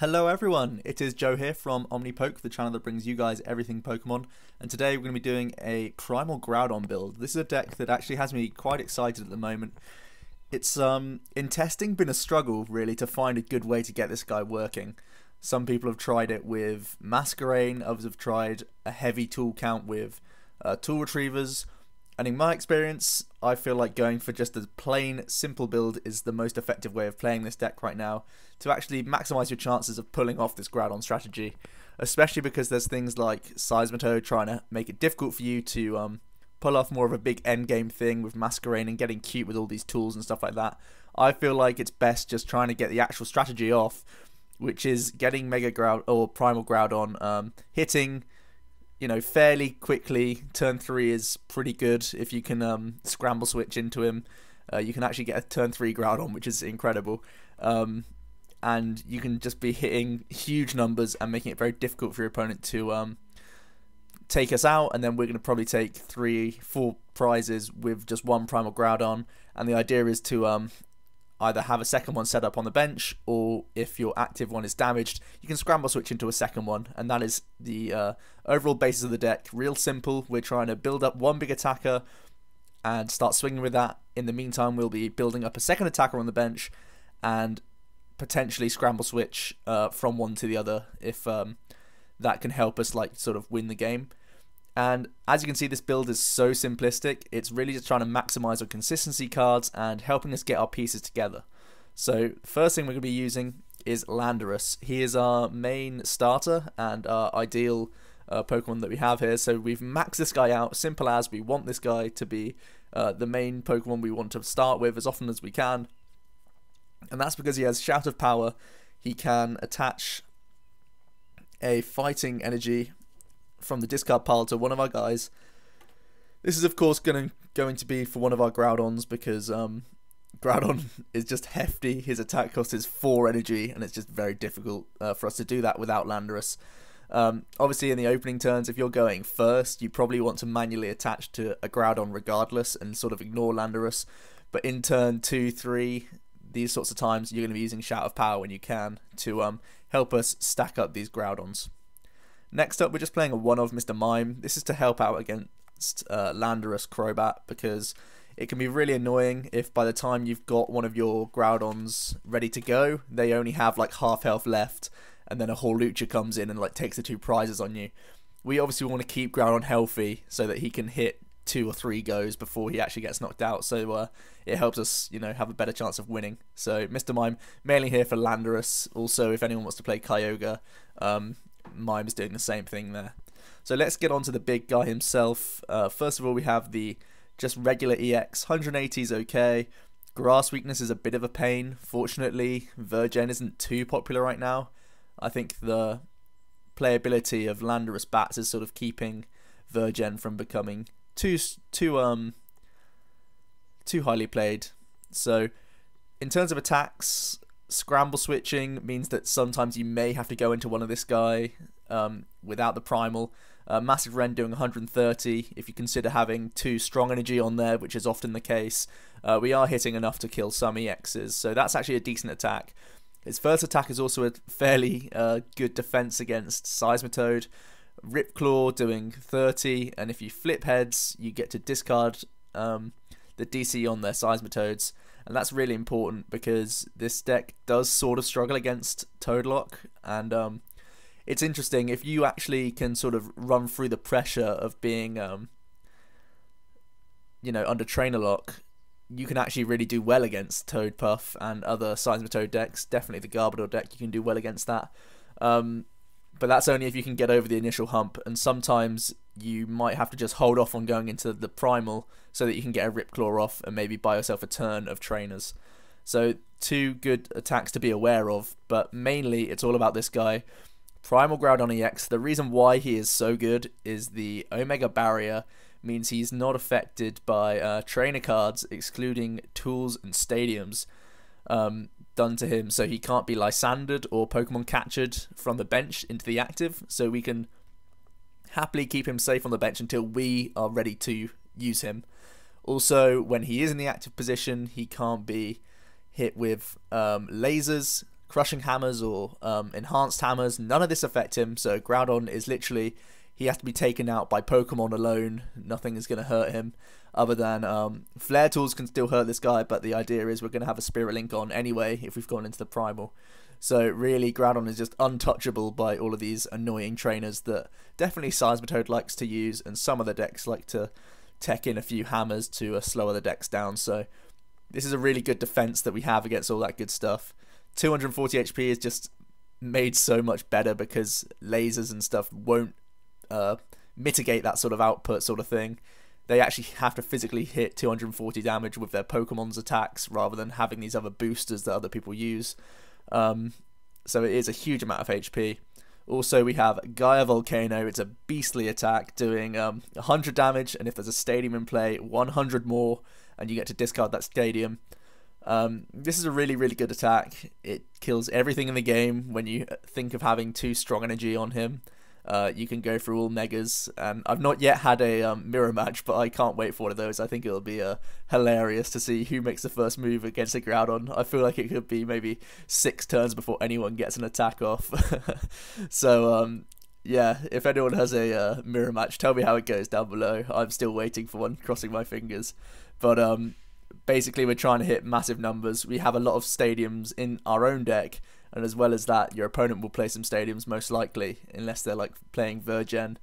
Hello everyone, it is Joe here from OmniPoke, the channel that brings you guys everything Pokemon, and today we're going to be doing a Primal Groudon build. This is a deck that actually has me quite excited at the moment. It's in testing been a struggle really to find a good way to get this guy working. Some people have tried it with Masquerain, others have tried a heavy tool count with tool retrievers, and in my experience I feel like going for just a plain simple build is the most effective way of playing this deck right now to actually maximize your chances of pulling off this Groudon strategy, especially because there's things like Seismitoad trying to make it difficult for you to pull off more of a big endgame thing with Masquerain and getting cute with all these tools and stuff like that. I feel like it's best just trying to get the actual strategy off, which is getting Mega Groudon or Primal Groudon hitting, you know, fairly quickly. Turn 3 is pretty good if you can scramble switch into him. You can actually get a turn 3 Groudon, which is incredible. And you can just be hitting huge numbers and making it very difficult for your opponent to take us out, and then we're going to probably take 3-4 prizes with just one Primal Groudon, and the idea is to either have a second one set up on the bench, or if your active one is damaged, you can scramble switch into a second one, and that is the overall basis of the deck. Real simple. We're trying to build up one big attacker and start swinging with that. In the meantime, we'll be building up a second attacker on the bench and potentially scramble switch from one to the other if that can help us like sort of win the game. And as you can see, this build is so simplistic. It's really just trying to maximize our consistency cards and helping us get our pieces together. So first thing we're going to be using is Landorus. He is our main starter and our ideal Pokemon that we have here. So we've maxed this guy out, simple as we want this guy to be the main Pokemon we want to start with as often as we can. And that's because he has Shout of Power. He can attach a fighting energy from the discard pile to one of our guys. This is of course going to be for one of our Groudons, because Groudon is just hefty. His attack cost is 4 energy, and it's just very difficult for us to do that without Landorus. Obviously in the opening turns, if you're going first, you probably want to manually attach to a Groudon regardless and sort of ignore Landorus. But in turn 2, 3, these sorts of times, you're going to be using Shout of Power when you can to help us stack up these Groudons. Next up, we're just playing a one of Mr. Mime. This is to help out against Landorus Crobat, because it can be really annoying if by the time you've got one of your Groudons ready to go, they only have like half health left, and then a Hawlucha comes in and like takes the 2 prizes on you. We obviously want to keep Groudon healthy so that he can hit 2 or 3 goes before he actually gets knocked out, so it helps us, you know, have a better chance of winning. So Mr. Mime mainly here for Landorus. Also, if anyone wants to play Kyogre, Mime is doing the same thing there. So let's get on to the big guy himself. First of all, we have the just regular EX. 180 is okay. Grass weakness is a bit of a pain. Fortunately, Virgin isn't too popular right now. I think the playability of Landorus Bats is sort of keeping Virgin from becoming too highly played. So in terms of attacks, scramble switching means that sometimes you may have to go into one of this guy without the primal. Massive Ren doing 130. If you consider having 2 strong energy on there, which is often the case, we are hitting enough to kill some EXs, so that's actually a decent attack. His first attack is also a fairly good defense against Seismitoad. Ripclaw doing 30, and if you flip heads, you get to discard the DC on their Seismitoads, and that's really important because this deck does sort of struggle against Toadlock, and it's interesting if you actually can sort of run through the pressure of being you know, under Trainer Lock. You can actually really do well against Toadpuff and other Seismitoad decks. Definitely the Garbodor deck, you can do well against that. But that's only if you can get over the initial hump, and sometimes you might have to just hold off on going into the Primal so that you can get a Ripclaw off and maybe buy yourself a turn of trainers. So 2 good attacks to be aware of, but mainly it's all about this guy. Primal Groudon EX, the reason why he is so good is the Omega Barrier means he's not affected by trainer cards, excluding tools and stadiums, done to him, so he can't be Lysandered or Pokemon captured from the bench into the active, so we can happily keep him safe on the bench until we are ready to use him. Also, when he is in the active position, he can't be hit with lasers, crushing hammers or enhanced hammers. None of this affect him, so Groudon is literally, he has to be taken out by Pokemon alone. Nothing is going to hurt him other than Flare Tools can still hurt this guy, but the idea is we're going to have a Spirit Link on anyway if we've gone into the Primal. So really, Groudon is just untouchable by all of these annoying trainers that definitely Seismitoad likes to use, and some of the decks like to tech in a few hammers to slow the decks down. So this is a really good defense that we have against all that good stuff. 240 HP is just made so much better because lasers and stuff won't mitigate that sort of output sort of thing. They actually have to physically hit 240 damage with their Pokemon's attacks rather than having these other boosters that other people use. So it is a huge amount of HP. Also, we have Gaia Volcano. It's a beastly attack doing 100 damage, and if there's a stadium in play, 100 more, and you get to discard that stadium. This is a really, really good attack. It kills everything in the game. When you think of having too strong energy on him, you can go through all megas, and I've not yet had a mirror match, but I can't wait for one of those. I think it'll be hilarious to see who makes the first move against a Groudon. I feel like it could be maybe 6 turns before anyone gets an attack off. So yeah, if anyone has a mirror match, tell me how it goes down below. I'm still waiting for one, crossing my fingers. But basically we're trying to hit massive numbers. We have a lot of stadiums in our own deck, and as well as that, your opponent will play some stadiums most likely, unless they're like playing Virgen.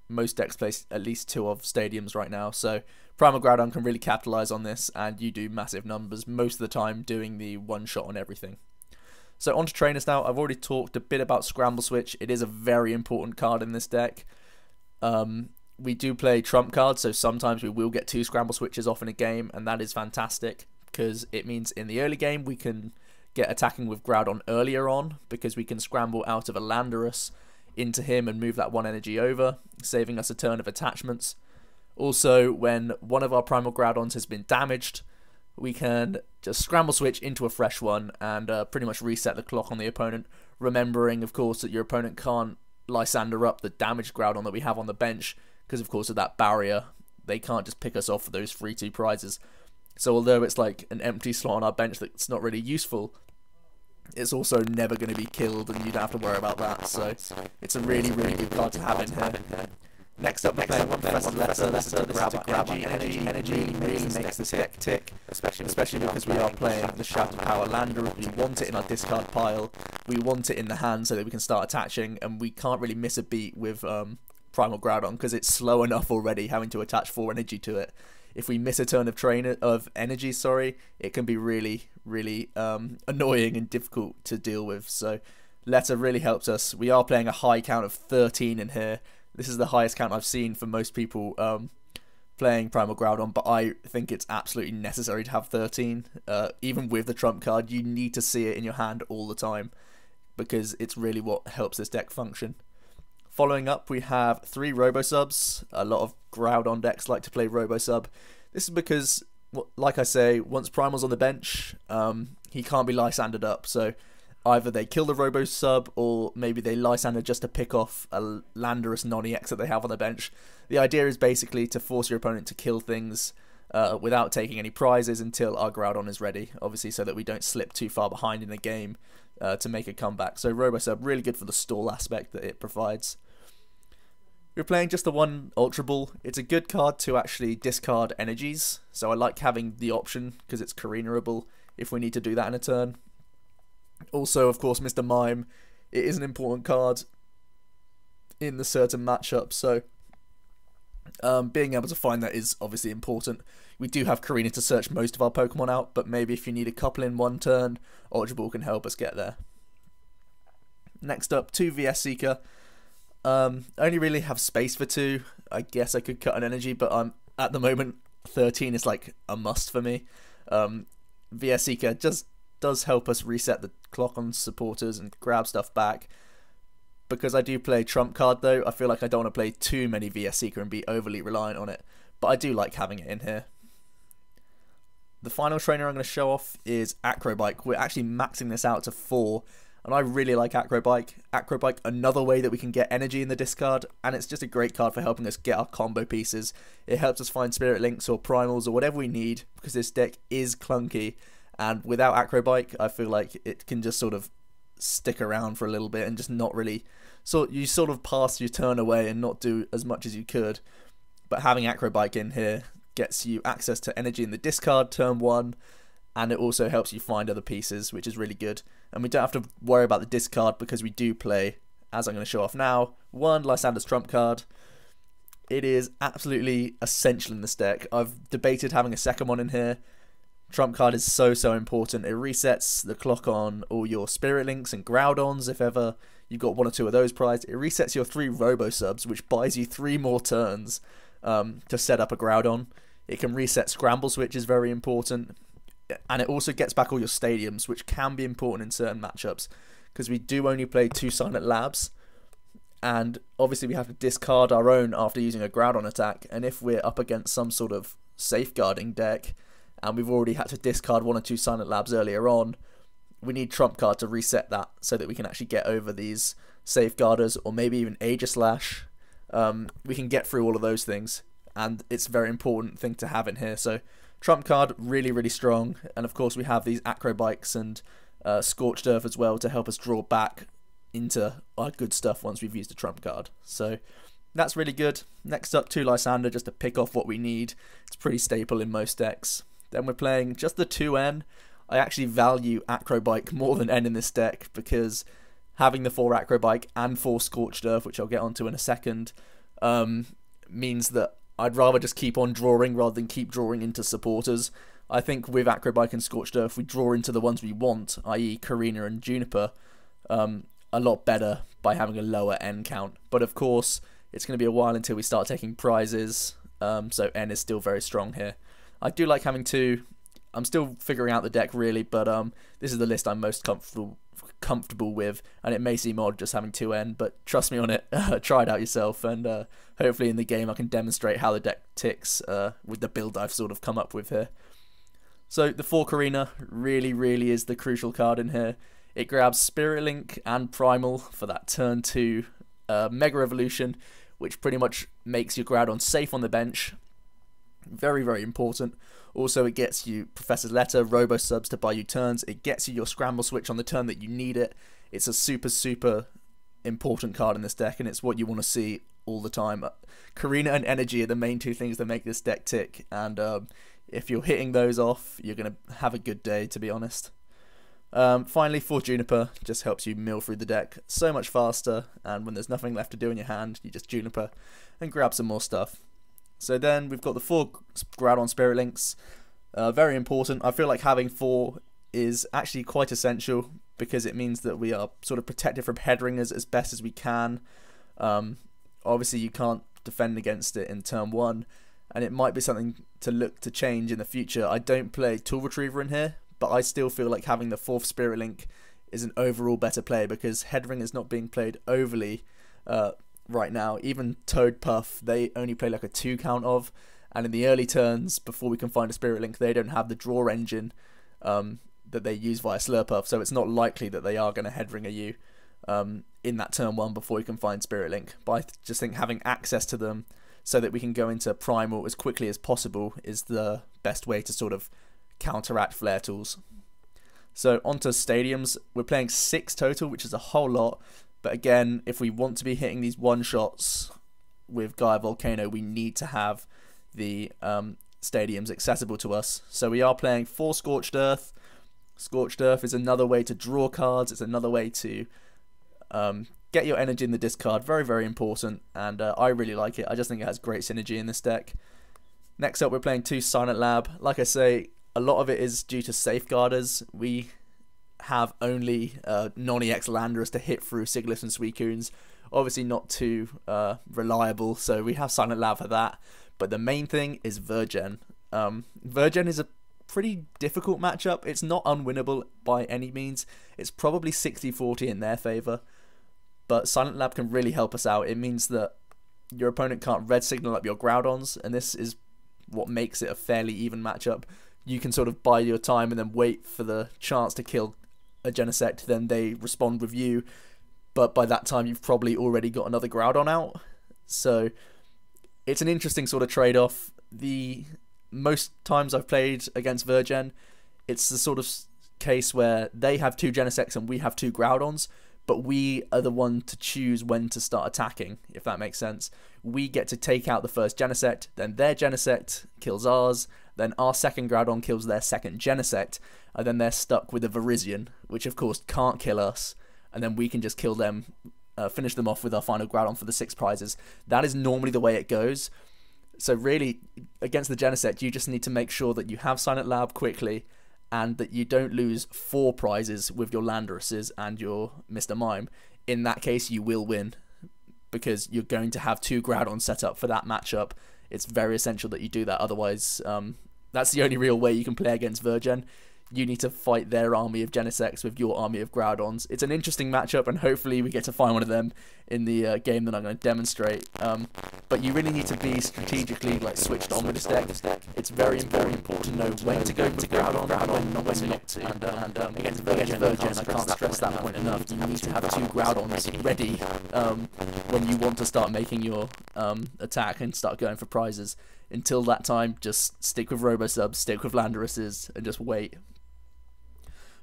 Most decks play at least 2 of stadiums right now, so Primal Groudon can really capitalize on this, and you do massive numbers most of the time, doing the one shot on everything. So on to trainers now. I've already talked a bit about Scramble Switch. It is a very important card in this deck. We do play trump cards, so sometimes we will get 2 Scramble Switches off in a game, and that is fantastic because it means in the early game we can get attacking with Groudon earlier on, because we can scramble out of a Landorus into him and move that 1 energy over, saving us a turn of attachments. Also, when one of our Primal Groudons has been damaged, we can just Scramble Switch into a fresh one and pretty much reset the clock on the opponent, remembering of course that your opponent can't Lysander up the damaged Groudon that we have on the bench, because of course of that barrier, they can't just pick us off for those free 2 prizes. So although it's like an empty slot on our bench that's not really useful, it's also never going to be killed, and you don't have to worry about that. So it's a really, really good card to have in here. Next up, we're playing one Professor Letter. This is to grab energy. Energy really makes this deck tick, especially because we are playing the Shadow Power Lander. We want it in our discard pile. We want it in the hand so that we can start attaching, and we can't really miss a beat with Primal Groudon because it's slow enough already, having to attach 4 energy to it. If we miss a turn of energy, it can be really, really annoying and difficult to deal with. So Letter really helps us. We are playing a high count of 13 in here. This is the highest count I've seen for most people playing Primal Groudon, but I think it's absolutely necessary to have 13. Even with the trump card, you need to see it in your hand all the time, because it's really what helps this deck function. Following up, we have 3 Robo-Subs. A lot of Groudon decks like to play Robo-Sub. This is because, like I say, once Primal's on the bench, he can't be Lysandered up. So either they kill the Robo-Sub, or maybe they Lysander just to pick off a Landorus non-EX that they have on the bench. The idea is basically to force your opponent to kill things without taking any prizes until our Groudon is ready. Obviously, so that we don't slip too far behind in the game to make a comeback. So Robo-Sub, really good for the stall aspect that it provides. We're playing just the 1 Ultra Ball. It's a good card to actually discard energies, so I like having the option because it's Karina-able if we need to do that in a turn. Also, of course, Mr. Mime. It is an important card in the certain matchup, so being able to find that is obviously important. We do have Karina to search most of our Pokemon out, but maybe if you need a couple in one turn, Ultra Ball can help us get there. Next up, 2 VS Seeker. I only really have space for 2. I guess I could cut an energy, but at the moment 13 is like a must for me. VS Seeker just does help us reset the clock on supporters and grab stuff back. Because I do play trump card though, I feel like I don't want to play too many VS Seeker and be overly reliant on it, but I do like having it in here. The final trainer I'm going to show off is Acrobike. We're actually maxing this out to 4. And I really like Acrobike. Acrobike, another way that we can get energy in the discard, and it's just a great card for helping us get our combo pieces. It helps us find Spirit Links or Primals or whatever we need, because this deck is clunky, and without Acrobike, I feel like it can just sort of stick around for a little bit and just not really, so you sort of pass your turn away and not do as much as you could. But having Acrobike in here gets you access to energy in the discard turn 1, and it also helps you find other pieces, which is really good. And we don't have to worry about the discard because we do play, as I'm going to show off now, 1 Lysander's trump card. It is absolutely essential in this deck. I've debated having a second one in here. Trump card is so important. It resets the clock on all your Spirit Links and Groudons if ever you've got 1 or 2 of those prized. It resets your 3 Robo Subs, which buys you 3 more turns to set up a Groudon. It can reset Scramble, which is very important. And it also gets back all your stadiums, which can be important in certain matchups, because we do only play 2 Silent Labs, and obviously we have to discard our own after using a Groudon attack. And if we're up against some sort of safeguarding deck, and we've already had to discard 1 or 2 Silent Labs earlier on, we need Trump card to reset that so that we can actually get over these safeguarders, or maybe even Aegislash. We can get through all of those things, and it's a very important thing to have in here. So Trump card, really strong. And of course we have these Acrobikes and Scorched Earth as well to help us draw back into our good stuff once we've used a Trump card. So that's really good. Next up, 2 Lysander just to pick off what we need. It's pretty staple in most decks. Then we're playing just the 2N. I actually value Acrobike more than N in this deck, because having the 4 Acrobike and 4 Scorched Earth, which I'll get onto in a second, means that I'd rather just keep on drawing rather than keep drawing into supporters. I think with Acrobike and Scorched Earth, we draw into the ones we want, i.e. Karina and Juniper, a lot better by having a lower N count. But of course, it's going to be a while until we start taking prizes, so N is still very strong here. I do like having 2. I'm still figuring out the deck really, but this is the list I'm most comfortable with, and it may seem odd just having 2N, but trust me on it. Try it out yourself, and hopefully in the game I can demonstrate how the deck ticks with the build I've sort of come up with here. So the 4 Karina really is the crucial card in here. It grabs Spirit Link and Primal for that turn 2 Mega Evolution, which pretty much makes your Groudon safe on the bench. Very important. Also, it gets you Professor's Letter, Robo Subs to buy you turns. It gets you your Scramble Switch on the turn that you need it. It's a super important card in this deck, and it's what you want to see all the time. Karina and Energy are the main 2 things that make this deck tick, and if you're hitting those off, you're going to have a good day, to be honest. Finally, 4 Juniper just helps you mill through the deck so much faster, and when there's nothing left to do in your hand, you just Juniper and grab some more stuff. So then we've got the 4 Groudon Spirit Links, very important. I feel like having 4 is actually quite essential, because it means that we are sort of protected from headringers as best as we can. Obviously you can't defend against it in turn 1, and it might be something to look to change in the future. I don't play Tool Retriever in here, but I still feel like having the 4th Spirit Link is an overall better play, because headring is not being played overly right now. Even Toadpuff, they only play like a 2 count of, and in the early turns before we can find a Spirit Link, they don't have the draw engine that they use via Slurpuff, so it's not likely that they are going to headringer you in that turn 1 before you can find Spirit Link. But I just think having access to them so that we can go into Primal as quickly as possible is the best way to sort of counteract Flare Tools. So onto stadiums, we're playing 6 total, which is a whole lot. But again, if we want to be hitting these one-shots with Gaia Volcano, we need to have the stadiums accessible to us. So we are playing 4 Scorched Earth. Scorched Earth is another way to draw cards. It's another way to get your energy in the discard. Very important, and I really like it. I just think it has great synergy in this deck. Next up, we're playing 2 Silent Lab. Like I say, a lot of it is due to safeguarders. We have only non-EX Landorus to hit through Sigilyphs and Suicunes. Obviously not too reliable, so we have Silent Lab for that. But the main thing is Virgen. Virgen is a pretty difficult matchup. It's not unwinnable by any means. It's probably 60-40 in their favour. But Silent Lab can really help us out. It means that your opponent can't red signal up your Groudons, and this is what makes it a fairly even matchup. You can sort of buy your time and then wait for the chance to kill a Genesect, then they respond with you, but by that time you've probably already got another Groudon out. So it's an interesting sort of trade-off. The most times I've played against Virgen, it's the sort of case where they have 2 Genesects and we have 2 Groudons, but we are the one to choose when to start attacking, if that makes sense. We get to take out the first Genesect, then their Genesect kills ours, then our second Groudon kills their second Genesect, and then they're stuck with a Virizion, which of course can't kill us, and then we can just kill them, finish them off with our final Groudon for the 6 prizes. That is normally the way it goes. So really, against the Genesect, you just need to make sure that you have Silent Lab quickly, and that you don't lose 4 prizes with your Landorus's and your Mr. Mime. In that case, you will win, because you're going to have 2 Groudons set up for that matchup. It's very essential that you do that, otherwise that's the only real way you can play against Virgin. You need to fight their army of Genesects with your army of Groudons. It's an interesting matchup, and hopefully we get to find one of them in the game that I'm going to demonstrate. But you really need to be strategically switched on with this deck. It's very important to know when to go with Groudon and when not to. And against Virgin, I can't stress that point enough. You need to have 2 Groudons ready when you want to start making your attack and start going for prizes. Until that time, just stick with Robosubs, stick with Landorus's, and just wait.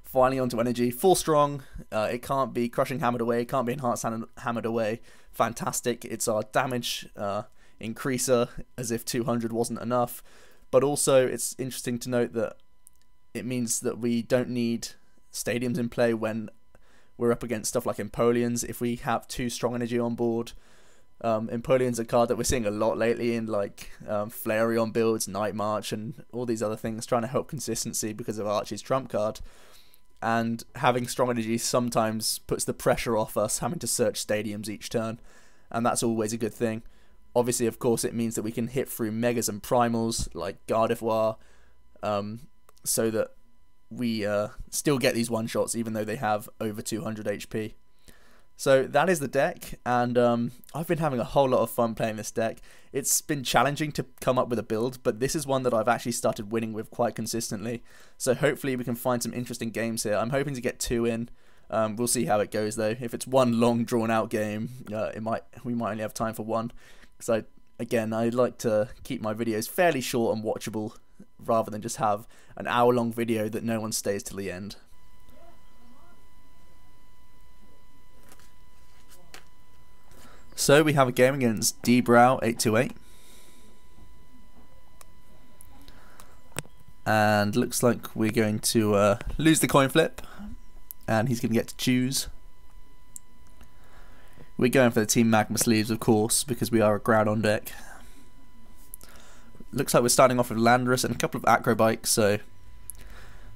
Finally onto energy, full strong. It can't be crushing hammered away, it can't be enhanced hammered away. Fantastic. It's our damage increaser, as if 200 wasn't enough. But also it's interesting to note that it means that we don't need stadiums in play when we're up against stuff like Empoleons. If we have 2 strong energy on board, Empoleon's a card that we're seeing a lot lately in Flareon builds, Night March, and all these other things, trying to help consistency because of Archie's trump card. And having strong energy sometimes puts the pressure off us having to search stadiums each turn, and that's always a good thing. Obviously, of course, it means that we can hit through Megas and Primals like Gardevoir, so that we still get these one-shots even though they have over 200 HP. So that is the deck, and I've been having a whole lot of fun playing this deck. It's been challenging to come up with a build, but this is one that I've actually started winning with quite consistently. So hopefully we can find some interesting games here. I'm hoping to get 2 in. We'll see how it goes though. If it's one long drawn-out game, we might only have time for one. Because I like to keep my videos fairly short and watchable, rather than just have an hour-long video that no one stays till the end. So we have a game against dbrow828, and looks like we're going to lose the coin flip, and he's going to get to choose. We're going for the Team Magma sleeves, of course, because we are a Groudon deck. Looks like we're starting off with Landorus and a couple of Acrobikes, so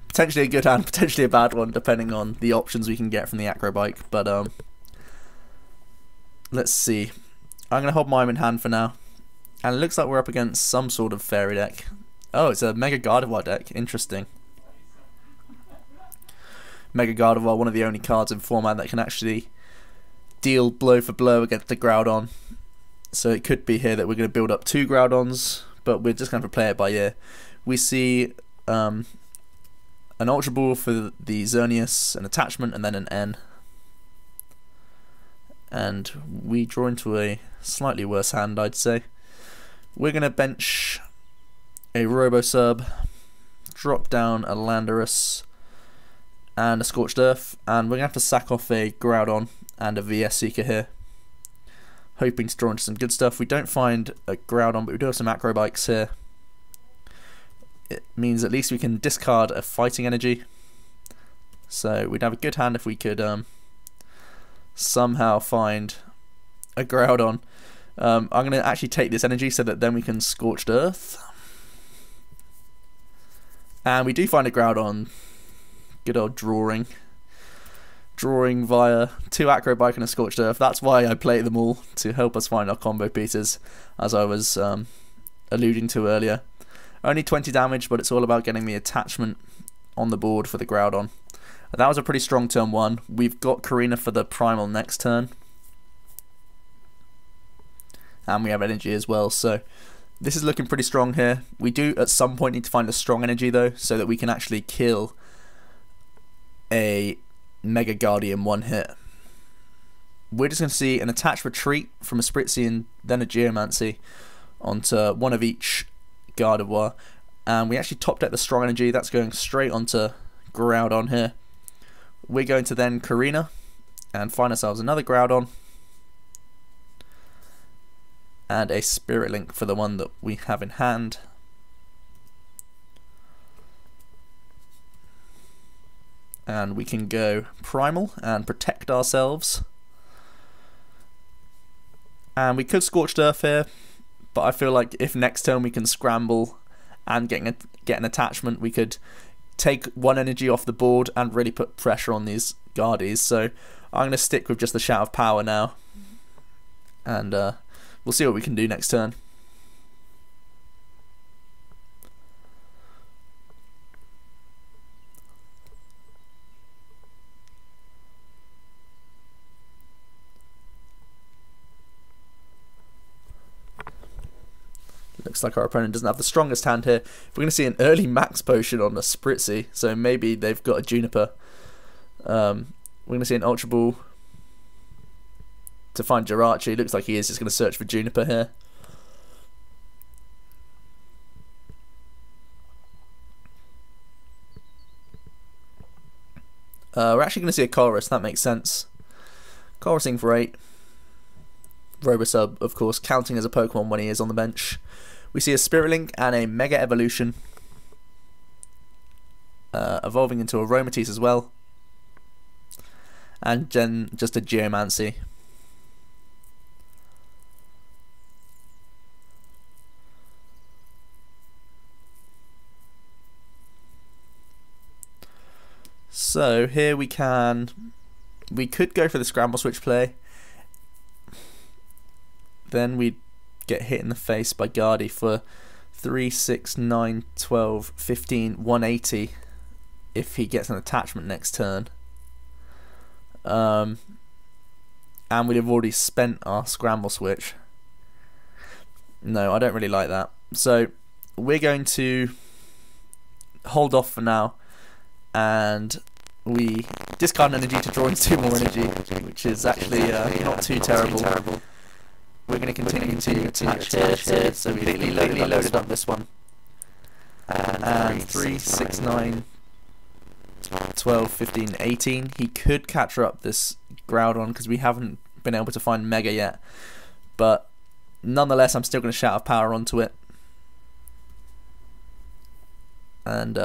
potentially a good hand, potentially a bad one, depending on the options we can get from the Acrobike. But let's see. I'm going to hold Mime in hand for now. And it looks like we're up against some sort of fairy deck. Oh, it's a Mega Gardevoir deck. Interesting. Mega Gardevoir, one of the only cards in format that can actually deal blow for blow against the Groudon. So it could be here that we're going to build up 2 Groudons, but we're just going to play it by ear. We see an Ultra Ball for the Xerneas, an attachment, and then an N. And we draw into a slightly worse hand, I'd say. We're going to bench a Robosub, drop down a Landorus and a Scorched Earth, and we're going to have to sack off a Groudon and a VS Seeker here, hoping to draw into some good stuff. We don't find a Groudon, but we do have some Acrobikes here. It means at least we can discard a Fighting Energy, so we'd have a good hand if we could somehow find a Groudon. I'm going to actually take this energy so that then we can Scorched Earth. And we do find a Groudon. Good old drawing. Drawing via 2 Acrobike and a Scorched Earth. That's why I play them all, to help us find our combo pieces, as I was alluding to earlier. Only 20 damage, but it's all about getting the attachment on the board for the Groudon. That was a pretty strong turn 1. We've got Karina for the Primal next turn. And we have energy as well, so this is looking pretty strong here. We do at some point need to find a strong energy though, so that we can actually kill a Mega Guardian one hit. We're just going to see an attached retreat from a Spritzy and then a Geomancy onto one of each Gardevoir. And we actually top deck the strong energy. That's going straight onto Groudon here. We're going to then Karina and find ourselves another Groudon. And a Spirit Link for the one that we have in hand. And we can go Primal and protect ourselves. And we could Scorched Earth here, but I feel like if next turn we can scramble and get an attachment, we could take one energy off the board and really put pressure on these Guardies. So I'm going to stick with just the Shout of Power now. And we'll see what we can do next turn. Looks like our opponent doesn't have the strongest hand here. We're going to see an early max potion on a Spritzy, so maybe they've got a Juniper. We're going to see an Ultra Ball to find Jirachi. Looks like he is just going to search for Juniper here. We're actually going to see a Chorus, that makes sense. Chorusing for 8. Robosub, of course, counting as a Pokemon when he is on the bench. We see a Spirit Link and a Mega Evolution. Evolving into a Aromatisse as well. And then just a Geomancy. So here we could go for the Scramble Switch play. Then we'd get hit in the face by Guardy for 3, 6, 9, 12, 15, 180 if he gets an attachment next turn. And we'd have already spent our Scramble Switch. No, I don't really like that. So we're going to hold off for now, and we discard an energy to draw in 2 more energy, which is actually not too terrible. We're going to continue to attach here, so we completely loaded up this one. And 3, 6, 9, 12, 15, 18. He could catch up this Groudon because we haven't been able to find Mega yet. But nonetheless, I'm still going to Shout of Power onto it. And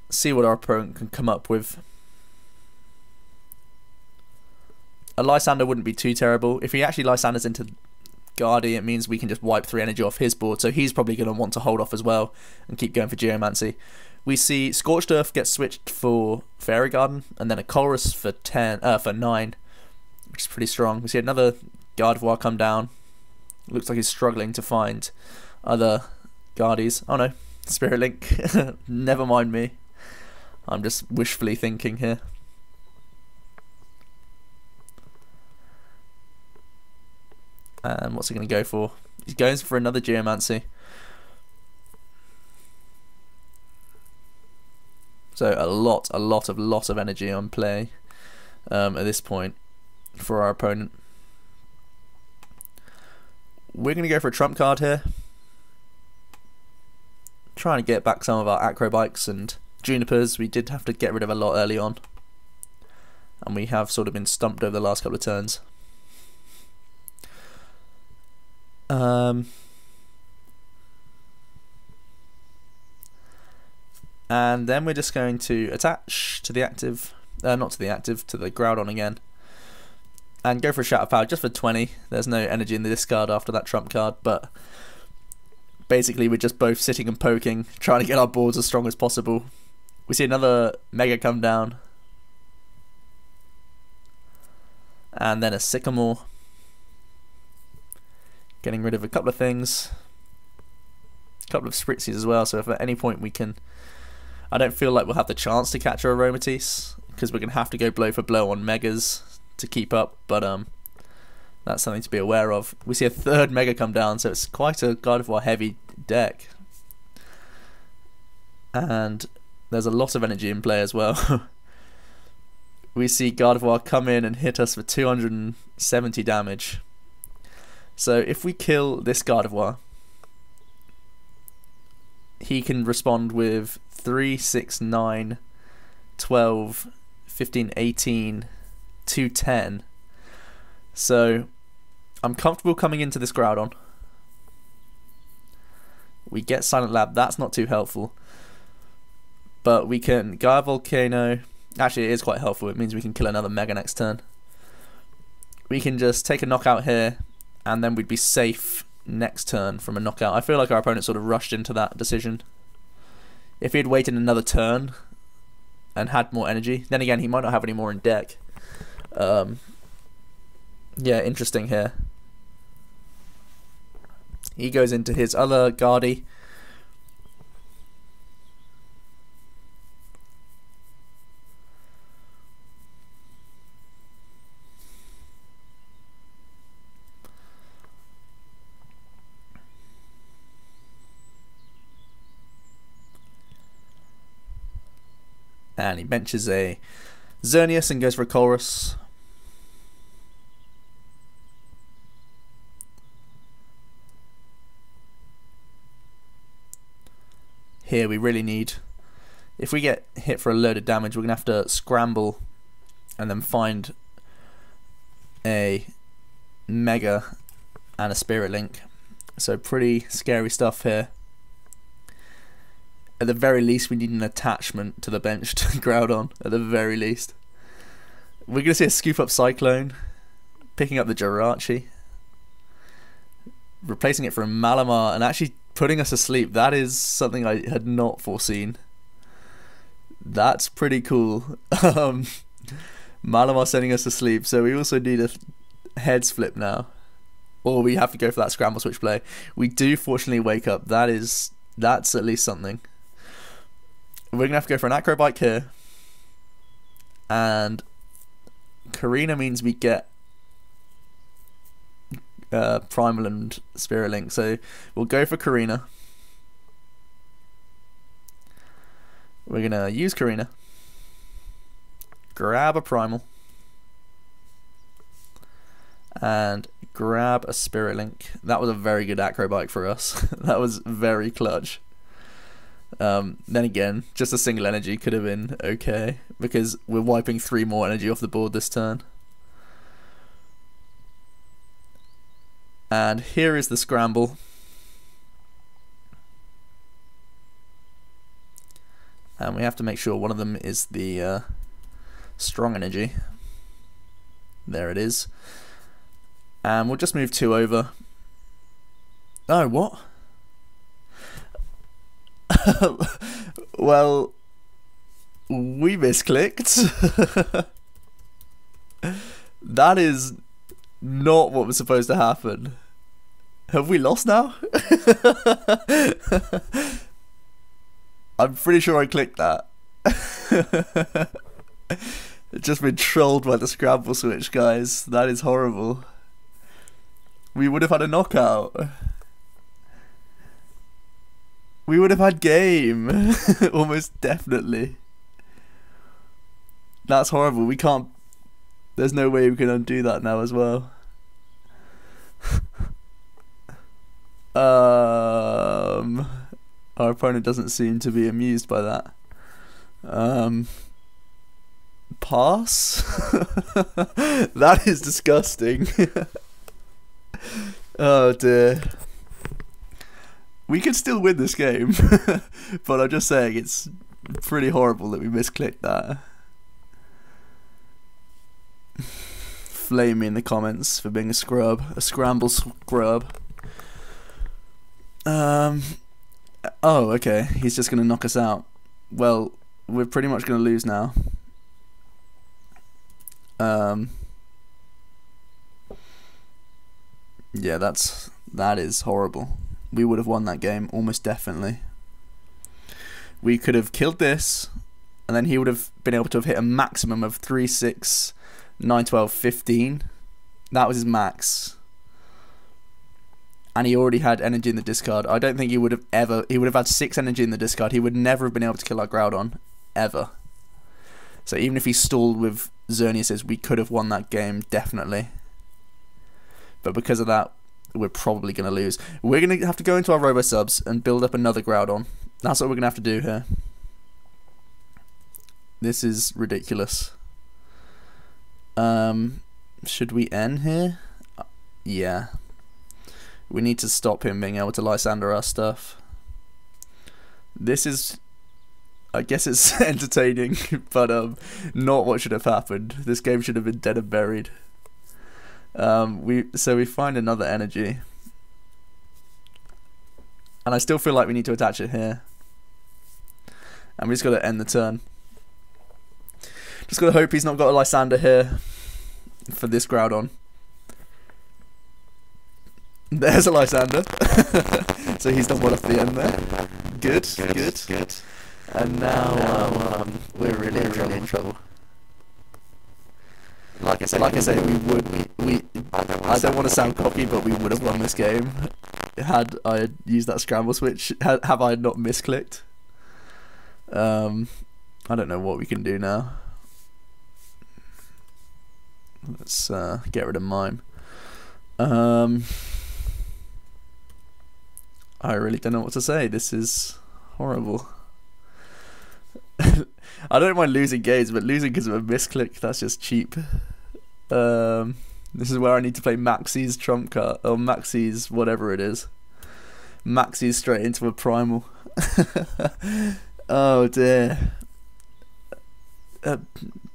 see what our opponent can come up with. A Lysander wouldn't be too terrible. If he actually Lysanders into Guardy, it means we can just wipe 3 energy off his board, so he's probably going to want to hold off as well and keep going for Geomancy. We see Scorched Earth get switched for Fairy Garden, and then a Chorus for 9, which is pretty strong. We see another Gardevoir come down. Looks like he's struggling to find other Guardies. Oh no, Spirit Link. Never mind me. I'm just wishfully thinking here. And what's he going to go for? He's going for another Geomancy. So a lot of energy on play at this point for our opponent. We're going to go for a trump card here. Trying to get back some of our Acrobikes and Junipers. We did have to get rid of a lot early on. And we have sort of been stumped over the last couple of turns. And then we're just going to attach to the active, not to the active, to the Groudon again. And go for a Shout of Power just for 20. There's no energy in the discard after that trump card, but basically we're just both sitting and poking, trying to get our boards as strong as possible. We see another Mega come down. And then a Sycamore. Getting rid of a couple of things. A couple of Spritzys as well, so if at any point we can... I don't feel like we'll have the chance to catch our Aromatisse, because we're going to have to go blow for blow on Megas to keep up, but that's something to be aware of. We see a third Mega come down, so it's quite a Gardevoir heavy deck. And there's a lot of energy in play as well. We see Gardevoir come in and hit us for 270 damage. So if we kill this Gardevoir, he can respond with 3, 6, 9, 12, 15, 18, 2, 10. So I'm comfortable coming into this Groudon. We get Silent Lab, that's not too helpful. But we can Gaia Volcano. Actually, it is quite helpful. It means we can kill another Mega next turn. We can just take a knockout here, and then we'd be safe next turn from a knockout. I feel like our opponent sort of rushed into that decision. If he had waited another turn and had more energy, then again, he might not have any more in deck. Yeah, interesting here. He goes into his other Guardy. And he benches a Xerneas and goes for a Chorus. Here we really need, if we get hit for a load of damage, we're going to have to scramble and then find a Mega and a Spirit Link. So pretty scary stuff here. At the very least, we need an attachment to the benched Groudon, at the very least. We're going to see a scoop up Cyclone, picking up the Jirachi, replacing it for a Malamar, and actually putting us asleep. That is something I had not foreseen. That's pretty cool. Malamar sending us to sleep, so we also need a heads flip now. Or we have to go for that scramble switch play. We do fortunately wake up. That's at least something. We're going to have to go for an Acrobike here. And Karina means we get Primal and Spirit Link. So we'll go for Karina. We're going to use Karina. Grab a Primal. And grab a Spirit Link. That was a very good Acrobike for us. That was very clutch. Then again, just a single energy could have been okay, because we're wiping 3 more energy off the board this turn. And here is the scramble. And we have to make sure one of them is the strong energy. There it is. And we'll just move 2 over. Oh, what? Well, we misclicked. That is not what was supposed to happen. Have we lost now? I'm pretty sure I clicked that. Just been trolled by the scramble switch, guys. That is horrible. We would have had a knockout. We would have had game. Almost definitely. That's horrible. We can't. There's no way we can undo that now as well. Our opponent doesn't seem to be amused by that. Pass? That is disgusting. Oh dear. We could still win this game, but I'm just saying it's pretty horrible that we misclicked that. Flame me in the comments for being a scrub, a scramble scrub. Oh, okay, he's just gonna knock us out. Well, we're pretty much gonna lose now. Yeah, that is horrible. We would have won that game, almost definitely. We could have killed this, and then he would have been able to have hit a maximum of 3, 6, 9, 12, 15. That was his max. And he already had energy in the discard. I don't think he would have ever... He would have had 6 energy in the discard. He would never have been able to kill our Groudon. Ever. So even if he stalled with Xerneas, we could have won that game, definitely. But because of that, we're probably going to lose. We're going to have to go into our Robo Subs and build up another Groudon. That's what we're going to have to do here. This is ridiculous. Should we end here? Yeah. We need to stop him being able to Lysander our stuff. This is... I guess it's entertaining, but not what should have happened. This game should have been dead and buried. So we find another energy. And I still feel like we need to attach it here. And we just got to end the turn. Just got to hope he's not got a Lysander here for this Groudon. There's a Lysander. So he's done well off the end there. Good. And now we're really in trouble. Like I say, I don't want to sound cocky, but we would have won this game had I used that scramble switch. Have I not misclicked? I don't know what we can do now. Let's get rid of Mime. I really don't know what to say. This is horrible. I don't mind losing games, but losing because of a misclick, that's just cheap. This is where I need to play Maxie's trump card, or Maxie's whatever it is. Maxie's straight into a primal. Oh dear.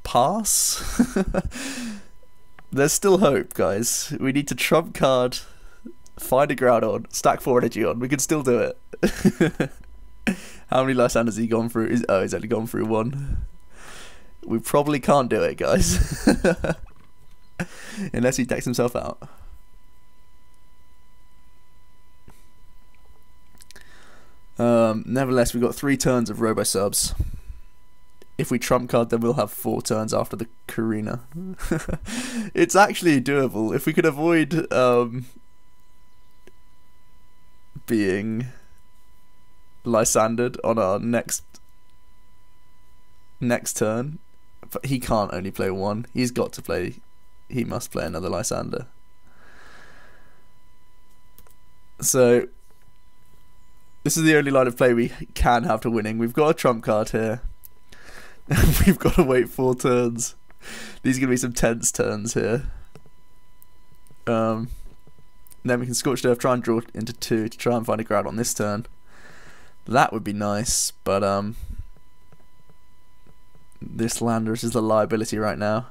Pass? There's still hope, guys. We need to trump card, find a Groudon, stack 4 energy on. We can still do it. How many Lysanders has he gone through? He's only gone through 1. We probably can't do it, guys. Unless he decks himself out. Nevertheless, we've got 3 turns of Robo Subs. If we trump card, then we'll have 4 turns after the Karina. It's actually doable. If we could avoid being Lysandered on our next turn, but he can't only play 1. He must play another Lysander. So this is the only line of play we can have to winning. We've got a trump card here. We've got to wait 4 turns. These are going to be some tense turns here. Then we can Scorched Earth, try and draw into 2 to try and find a Groudon on this turn. That would be nice, but this Landorus is a liability right now.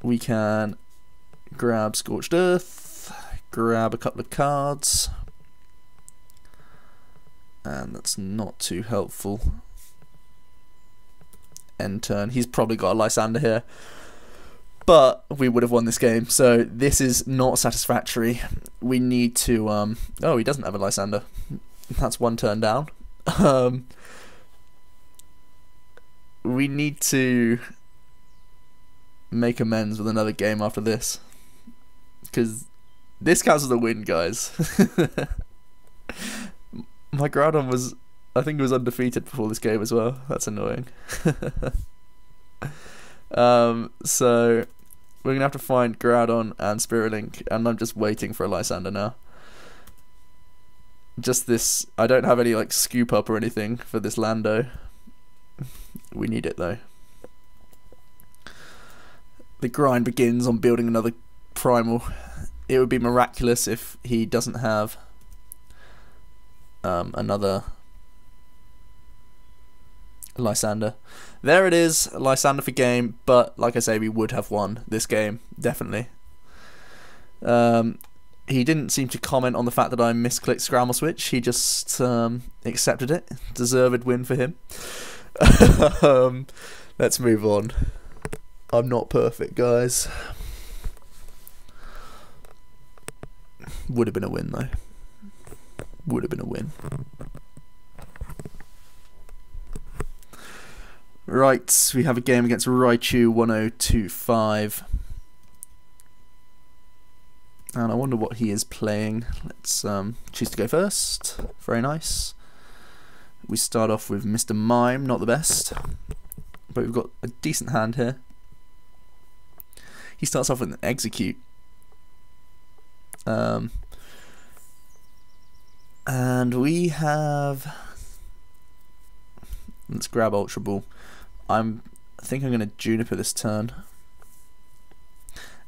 We can grab Scorched Earth, grab a couple of cards, and that's not too helpful. End turn. He's probably got a Lysander here, but we would have won this game, so this is not satisfactory. We need to oh, he doesn't have a Lysander. That's 1 turn down. We need to make amends with another game after this, because this counts as a win, guys. My Groudon was, I think it was undefeated before this game as well. That's annoying. So we're going to have to find Groudon and Spirit Link, and I'm just waiting for a Lysander now. Just this, I don't have any like scoop up or anything for this Lando. We need it though. The grind begins on building another Primal. It would be miraculous if he doesn't have another Lysander. There it is, Lysander for game, but like I say, we would have won this game, definitely. He didn't seem to comment on the fact that I misclicked Scramble Switch, he just accepted it. Deserved win for him. Let's move on. I'm not perfect, guys. Would have been a win, though. Would have been a win. Right, we have a game against Raichu 1025. And I wonder what he is playing. Let's choose to go first. Very nice. We start off with Mr. Mime, not the best. But we've got a decent hand here. He starts off with an Execute. And we have... Let's grab Ultra Ball. I think I'm going to Juniper this turn.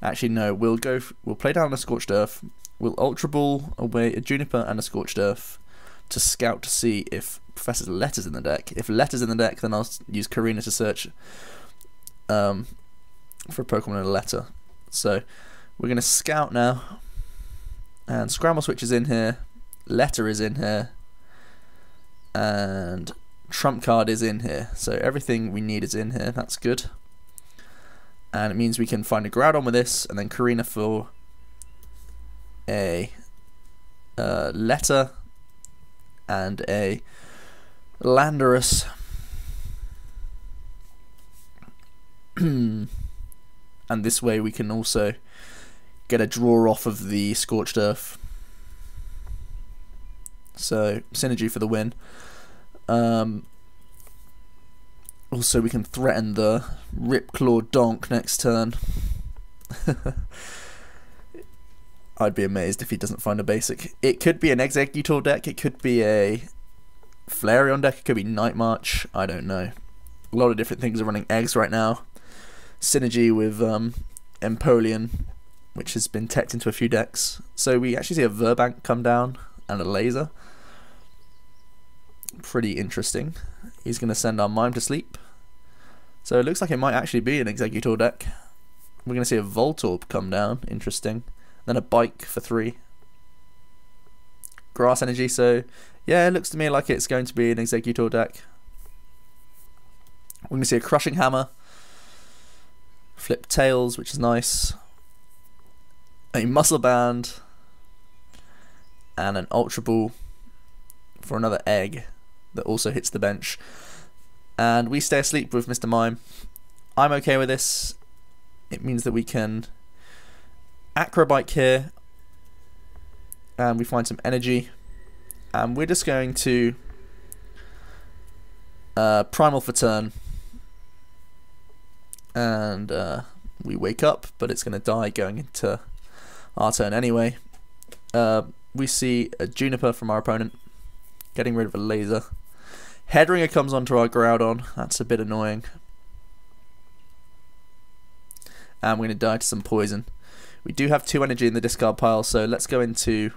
Actually, no. We'll play down a Scorched Earth. We'll Ultra Ball away a Juniper and a Scorched Earth to scout to see if Professor Letter's in the deck. If Letter's in the deck, then I'll use Karina to search for a Pokemon in a Letter. So we're going to scout now. And Scramble Switch is in here. Letter is in here. And Trump Card is in here. So everything we need is in here. That's good. And it means we can find a Groudon with this, and then Karina for a Letter and a Landorus. And this way we can also get a draw off of the Scorched Earth. So synergy for the win. Also we can threaten the Ripclaw Donk next turn. I'd be amazed if he doesn't find a basic. It could be an Exeggutor deck, it could be a Flareon deck, it could be Night March, I don't know. A lot of different things are running eggs right now. Synergy with Empoleon, which has been teched into a few decks. So we actually see a Verbank come down and a Laser. Pretty interesting. He's going to send our Mime to sleep. So it looks like it might actually be an Exeggutor deck. We're going to see a Voltorb come down. Interesting. Then a Bike for 3. Grass Energy. So yeah, it looks to me like it's going to be an Exeggutor deck. We're going to see a Crushing Hammer. Flip Tails, which is nice. A Muscle Band. And an Ultra Ball for another egg that also hits the bench. And we stay asleep with Mr. Mime. I'm okay with this. It means that we can Acrobike here. And we find some energy. And we're just going to Primal for turn. And we wake up, but it's going to die going into our turn anyway. We see a Juniper from our opponent, getting rid of a Laser. Headringer comes onto our Groudon. That's a bit annoying. And we're going to die to some poison. We do have 2 energy in the discard pile, so let's go into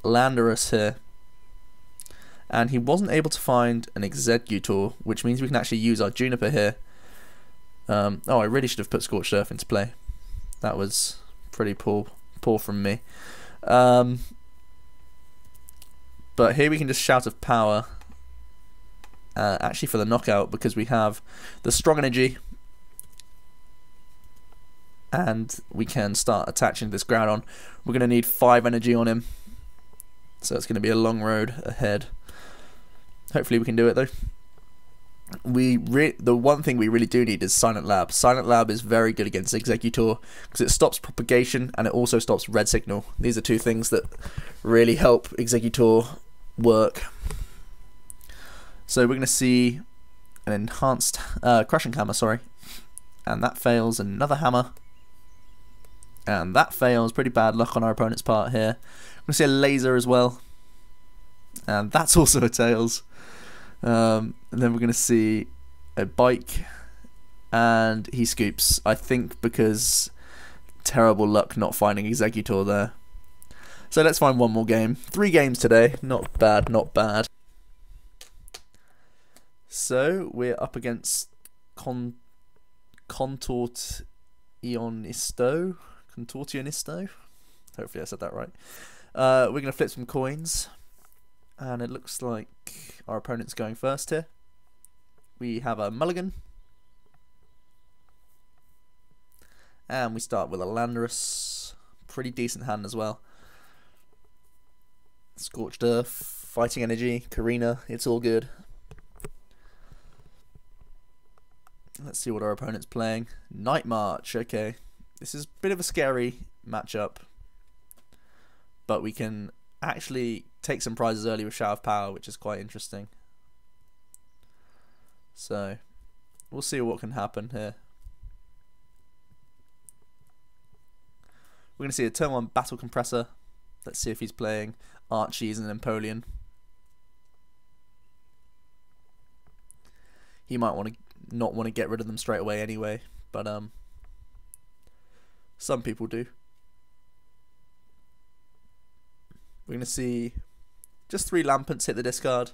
Landorus here. And he wasn't able to find an Exeggutor, which means we can actually use our Juniper here. Oh, I really should have put Scorched Earth into play. That was pretty poor from me. But here we can just Shout of Power. Actually for the knockout, because we have the strong energy. And we can start attaching this Groudon. We're going to need 5 energy on him. So it's going to be a long road ahead. Hopefully we can do it though. The one thing we really do need is Silent Lab. Silent Lab is very good against Exeggutor because it stops propagation and it also stops Red Signal. These are 2 things that really help Exeggutor work. So we're going to see an enhanced Crushing Hammer, sorry. And that fails. Another Hammer. And that fails. Pretty bad luck on our opponent's part here. We're going to see a Laser as well. And that's also a Tails. And then we're going to see a Bike. And he scoops. I think because terrible luck not finding Exeggutor there. So let's find one more game. 3 games today. Not bad, not bad. So we're up against Contortionisto. Hopefully I said that right. We're going to flip some coins. And it looks like our opponent's going first here. We have a Mulligan. And we start with a Landorus. Pretty decent hand as well. Scorched Earth, Fighting Energy, Karina, it's all good. Let's see what our opponent's playing. Night March, okay. This is a bit of a scary matchup. But we can actually take some prizes early with Shout of Power, which is quite interesting. So, we'll see what can happen here. We're going to see a turn 1 Battle Compressor. Let's see if he's playing Archie's and Empoleon. he might not want to get rid of them straight away anyway, but some people do. We're going to see just 3 Lampents hit the discard.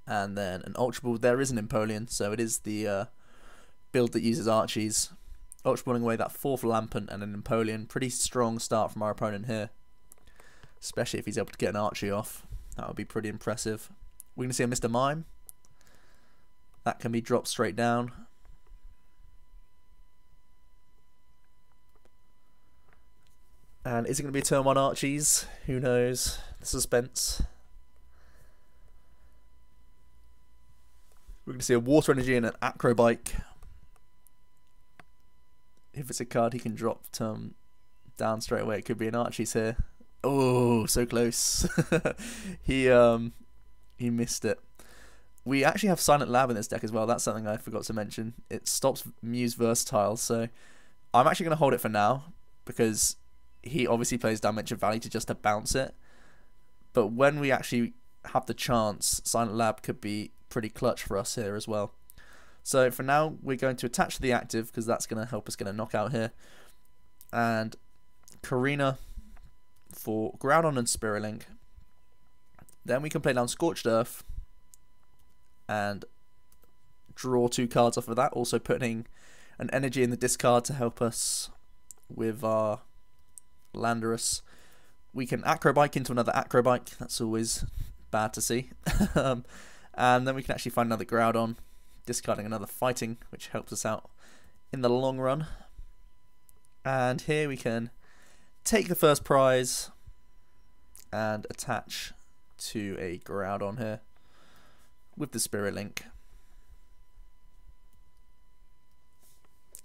And then an Ultra Ball. There is an Empoleon, so it is the build that uses Archies. Ultra Balling away that 4th Lampent and an Empoleon. Pretty strong start from our opponent here. Especially if he's able to get an Archie off. That would be pretty impressive. We're going to see a Mr. Mime. That can be dropped straight down. And is it going to be a turn 1 Archies? Who knows? The suspense. We're going to see a Water Energy and an Acrobike. If it's a card he can drop down straight away, it could be an Archie's here. Oh, so close. He missed it. We actually have Silent Lab in this deck as well. That's something I forgot to mention. It stops Muse Versatile, so I'm actually going to hold it for now because he obviously plays Dimension Valley to bounce it. But when we actually have the chance, Silent Lab could be pretty clutch for us here as well. So for now, we're going to attach to the active because that's going to help us get a knockout here. And Karina for Groudon and Spirulink. Then we can play down Scorched Earth and draw 2 cards off of that. Also putting an energy in the discard to help us with our Landorus. We can Acrobike into another Acrobike. That's always bad to see. And then we can actually find another Groudon, discarding another Fighting, which helps us out in the long run. And here we can take the first prize and attach to a Groudon here with the Spirit Link.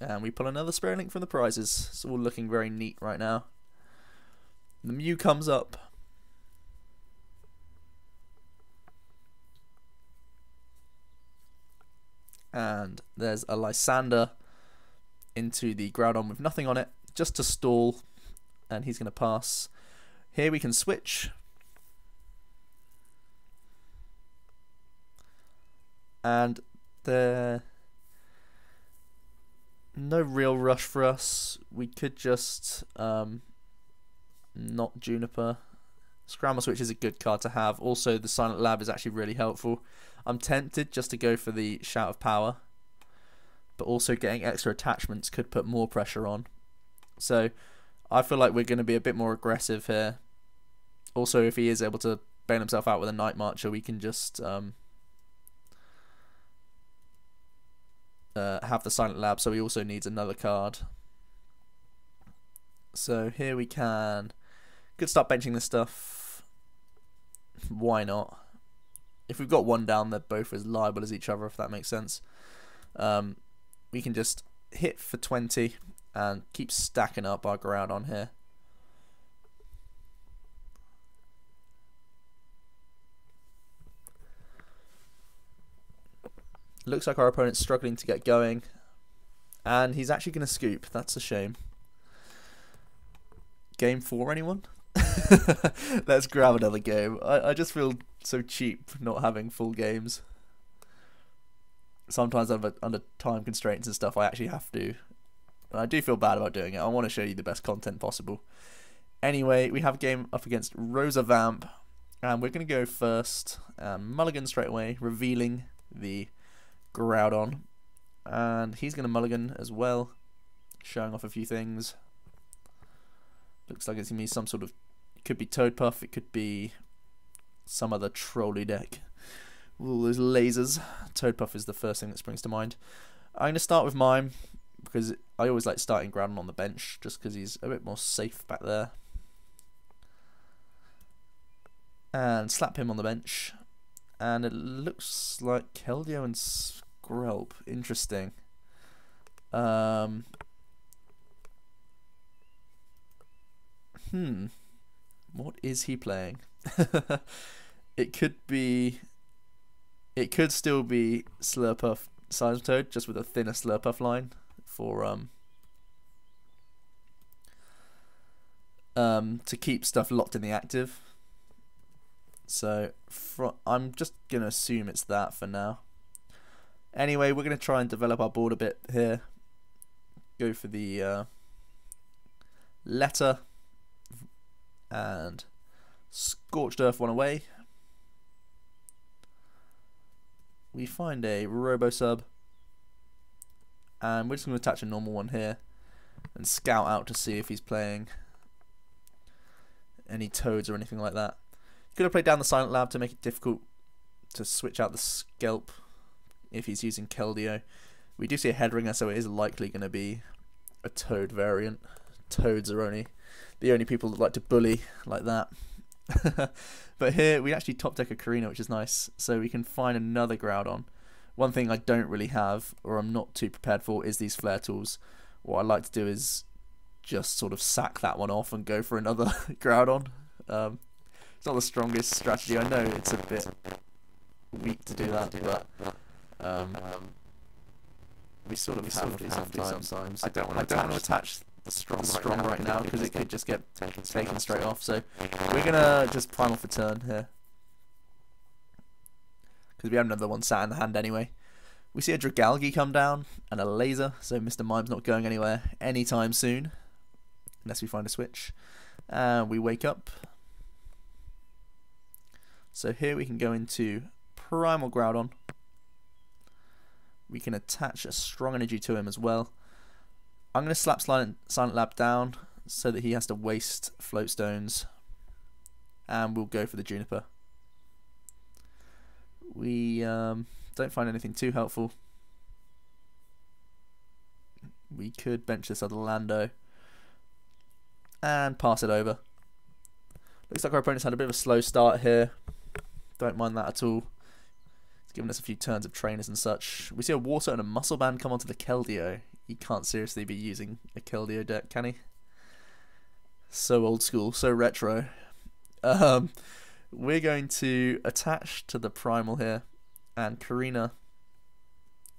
And we pull another Spirit Link from the prizes. It's all looking very neat right now. The Mew comes up. And there's a Lysander into the Groudon with nothing on it, just to stall, and he's going to pass. Here we can switch. And there's no real rush for us. We could just not Juniper. Scramble Switch is a good card to have. Also, the Silent Lab is actually really helpful. I'm tempted just to go for the Shout of Power, but also getting extra attachments could put more pressure on. So I feel like we're going to be a bit more aggressive here. Also, if he is able to bail himself out with a Night Marcher, we can just have the Silent Lab, so he also needs another card. So here we could start benching this stuff. Why not? If we've got one down, they're both as liable as each other, if that makes sense. We can just hit for 20 and keep stacking up our Groudon here. Looks like our opponent's struggling to get going, and he's actually going to scoop. That's a shame. Game 4, anyone? Let's grab another game. I just feel so cheap not having full games. Sometimes under time constraints and stuff, I actually have to. And I do feel bad about doing it. I want to show you the best content possible. Anyway, we have a game up against Rosa Vamp, and we're going to go first. Mulligan straight away, revealing the Groudon. And he's going to mulligan as well, showing off a few things. Looks like it's going to be some sort of, it could be Toadpuff, it could be some other trolley deck. All those lasers. Toadpuff is the first thing that springs to mind. I'm going to start with Mime, because I always like starting Groudon on the bench, just because he's a bit more safe back there. And slap him on the bench. And it looks like Keldeo and Skrelp. Interesting. What is he playing? It could still be Slurpuff Seismitoad, just with a thinner Slurpuff line for to keep stuff locked in the active. So I'm just going to assume it's that for now. Anyway, we're going to try and develop our board a bit here. Go for the letter and Scorched Earth one away. We find a Robo-Sub, and we're just going to attach a normal one here and scout out to see if he's playing any toads or anything like that. Could have played down the Silent Lab to make it difficult to switch out the Skelp if he's using Keldeo. We do see a Headringer, so it is likely going to be a Toad variant. Toads are the only people that like to bully like that. But here we actually top deck a Karina, which is nice, so we can find another Groudon. One thing I don't really have, or I'm not too prepared for, is these Flare Tools. What I like to do is just sort of sack that one off and go for another Groudon. It's not the strongest strategy, I know it's a bit weak to do that, but we sort of have to sometimes. I don't want to attach the strong right now because it could just get taken straight off. So we're gonna just primal for turn here because we have another one sat in the hand anyway. We see a Dragalge come down and a laser, so Mr. Mime's not going anywhere anytime soon unless we find a switch. And we wake up. So here we can go into Primal Groudon. We can attach a strong energy to him as well. I'm going to slap Silent Lab down so that he has to waste Float Stones. And we'll go for the Juniper. We don't find anything too helpful. We could bench this other Lando and pass it over. Looks like our opponent's had a bit of a slow start here. Don't mind that at all. It's given us a few turns of trainers and such. We see a Water and a Muscle Band come onto the Keldeo. He can't seriously be using a Keldeo deck, can he? So old school, so retro. We're going to attach to the Primal here and Karina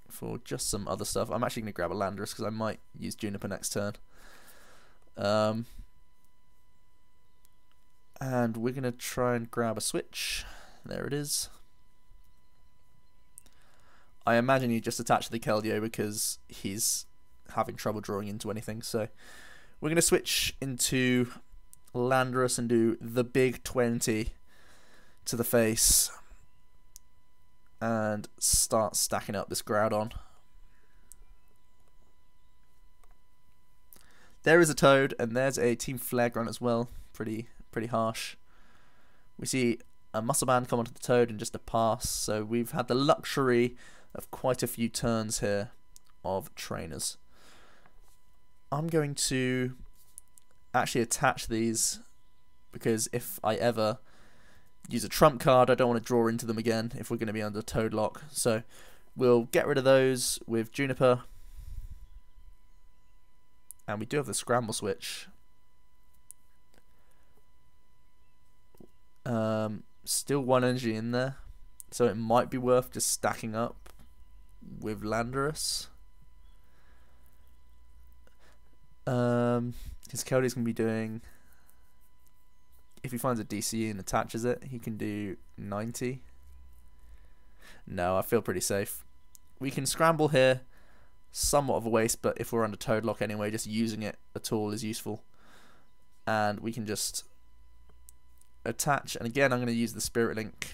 for just some other stuff. I'm actually going to grab a Landorus because I might use Juniper next turn. And we're going to try and grab a switch. There it is. I imagine you just attach to the Keldeo because he's having trouble drawing into anything. So we're going to switch into Landorus and do the big 20 to the face and start stacking up this Groudon. There is a Toad and there's a Team Flare Grunt as well. Pretty harsh. We see a Muscle Band come onto the Toad and just a pass. So we've had the luxury of quite a few turns here of trainers. I'm going to actually attach these because if I ever use a trump card, I don't want to draw into them again if we're going to be under Toad Lock. So we'll get rid of those with Juniper. And we do have the Scramble switch. Still one energy in there, so it might be worth just stacking up with Landorus. His Keldy's going to be doing, if he finds a DCE and attaches it, he can do 90. No, I feel pretty safe. We can scramble here, somewhat of a waste, but if we're under Toad Lock anyway, just using it at all is useful. And we can just attach, and again I'm going to use the Spirit Link,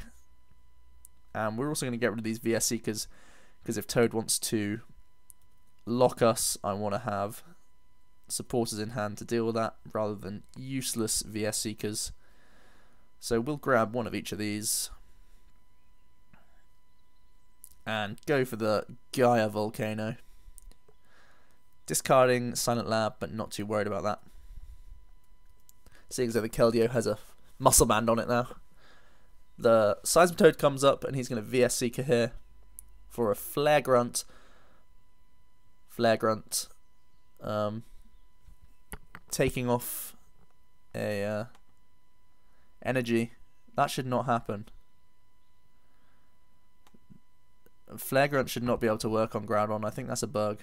and we're also going to get rid of these VS Seekers because if Toad wants to lock us, I want to have supporters in hand to deal with that rather than useless VS Seekers. So we'll grab one of each of these and go for the Gaia Volcano, discarding Silent Lab but not too worried about that, seeing as though the Keldeo has a Muscle Band on it now. The Seismitoad comes up and he's going to VS Seeker here for a Flare Grunt. Taking off a energy. That should not happen. Flare Grunt should not be able to work on Groudon. I think that's a bug.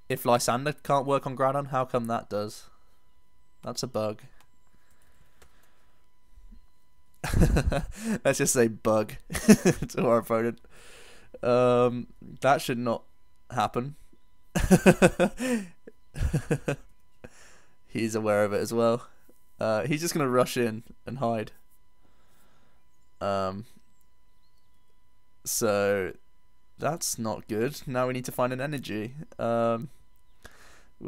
if Lysander can't work on Groudon, how come that does? That's a bug. Let's just say bug to our opponent. That should not happen. He's aware of it as well. He's just gonna rush in and hide. So that's not good. Now we need to find an energy. We'll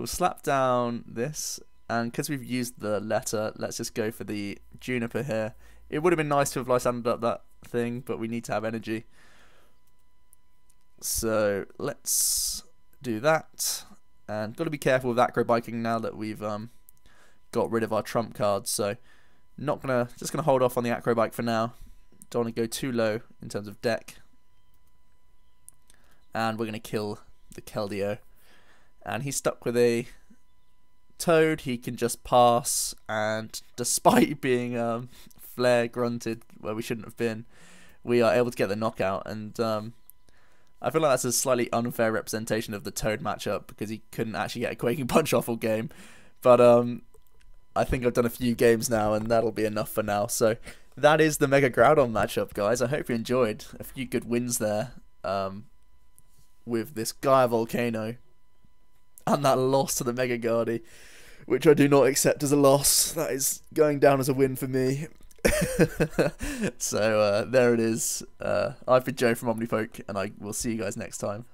slap down this, and because we've used the letter, let's just go for the Juniper here. It would have been nice to have Lysandered up that thing, but we need to have energy. So let's do that. And got to be careful with acrobiking now that we've got rid of our trump cards. So just gonna hold off on the acrobike for now. Don't want to go too low in terms of deck. And we're gonna kill the Keldeo. And he's stuck with a Toad. He can just pass, and despite being flare grunted where we shouldn't have been, we are able to get the knockout. And I feel like that's a slightly unfair representation of the Toad matchup, because he couldn't actually get a Quaking Punch off all game. But I think I've done a few games now, and that'll be enough for now. So that is the Mega Groudon matchup, guys. I hope you enjoyed. A few good wins there with this Gaia Volcano, and that loss to the Mega Guardi, which I do not accept as a loss. That is going down as a win for me. So there it is. I've been Joe from OmniPoke, and I will see you guys next time.